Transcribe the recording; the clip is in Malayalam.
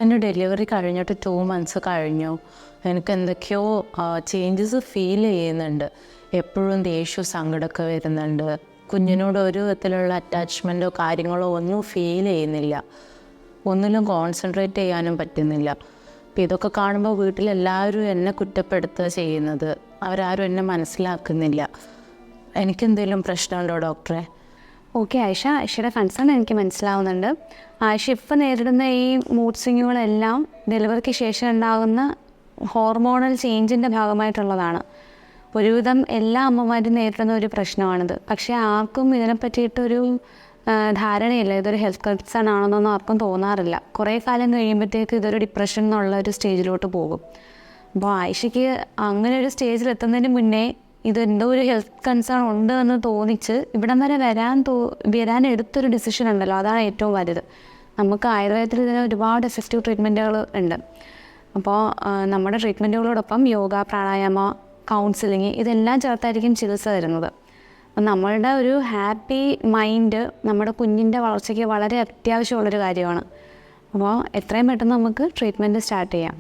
എൻ്റെ ഡെലിവറി കഴിഞ്ഞിട്ട് 2 മന്ത്സ് കഴിഞ്ഞു. എനിക്ക് എന്തൊക്കെയോ ചേഞ്ചസ് ഫീൽ ചെയ്യുന്നുണ്ട്. എപ്പോഴും ദേഷ്യവും സങ്കടമൊക്കെ വരുന്നുണ്ട്. കുഞ്ഞിനോട് ഒരു വിധത്തിലുള്ള അറ്റാച്ച്മെൻറ്റോ കാര്യങ്ങളോ ഒന്നും ഫീൽ ചെയ്യുന്നില്ല. ഒന്നിലും കോൺസെൻട്രേറ്റ് ചെയ്യാനും പറ്റുന്നില്ല. അപ്പോൾ ഇതൊക്കെ കാണുമ്പോൾ വീട്ടിലെല്ലാവരും എന്നെ കുറ്റപ്പെടുത്തുക ചെയ്യുന്നത്. അവരാരും എന്നെ മനസ്സിലാക്കുന്നില്ല. എനിക്കെന്തെങ്കിലും പ്രശ്നമുണ്ടോ ഡോക്ടറെ? ഓക്കെ ആയിഷയുടെ കൺസേൺ എനിക്ക് മനസ്സിലാവുന്നുണ്ട്. ആയിഷ ഇപ്പോൾ നേരിടുന്ന ഈ മൂഡ് സ്വിങ്ങുകളെല്ലാം ഡെലിവറിക്ക് ശേഷം ഉണ്ടാകുന്ന ഹോർമോണൽ ചേഞ്ചിൻ്റെ ഭാഗമായിട്ടുള്ളതാണ്. ഒരുവിധം എല്ലാ അമ്മമാരും നേരിടുന്ന ഒരു പ്രശ്നമാണിത്. പക്ഷേ ആർക്കും ഇതിനെ പറ്റിയിട്ടൊരു ധാരണയില്ല. ഇതൊരു ഹെൽത്ത് കൺസേൺ ആണെന്നൊന്നും ആർക്കും തോന്നാറില്ല. കുറേ കാലം കഴിയുമ്പോഴത്തേക്ക് ഇതൊരു ഡിപ്രഷൻ എന്നുള്ള ഒരു സ്റ്റേജിലോട്ട് പോകും. അപ്പോൾ ആയിഷയ്ക്ക് അങ്ങനെ ഒരു സ്റ്റേജിലെത്തുന്നതിന് മുന്നേ ഇതെന്തോ ഒരു ഹെൽത്ത് കൺസേൺ ഉണ്ട് എന്ന് തോന്നിച്ച് ഇവിടം വരെ വരാൻ എടുത്തൊരു ഡിസിഷൻ ഉണ്ടല്ലോ, അതാണ് ഏറ്റവും വലുത്. നമുക്ക് ആയുർവേദത്തിൽ ഇതിന് ഒരുപാട് എഫക്റ്റീവ് ട്രീറ്റ്മെൻറ്റുകൾ ഉണ്ട്. അപ്പോൾ നമ്മുടെ ട്രീറ്റ്മെൻറ്റുകളോടൊപ്പം യോഗ, പ്രാണായാമ, കൗൺസിലിങ് ഇതെല്ലാം ചേർത്തായിരിക്കും ചികിത്സ തരുന്നത്. അപ്പം നമ്മളുടെ ഒരു ഹാപ്പി മൈൻഡ് നമ്മുടെ കുഞ്ഞിൻ്റെ വളർച്ചയ്ക്ക് വളരെ അത്യാവശ്യമുള്ളൊരു കാര്യമാണ്. അപ്പോൾ എത്രയും പെട്ടെന്ന് നമുക്ക് ട്രീറ്റ്മെൻറ്റ് സ്റ്റാർട്ട് ചെയ്യാം.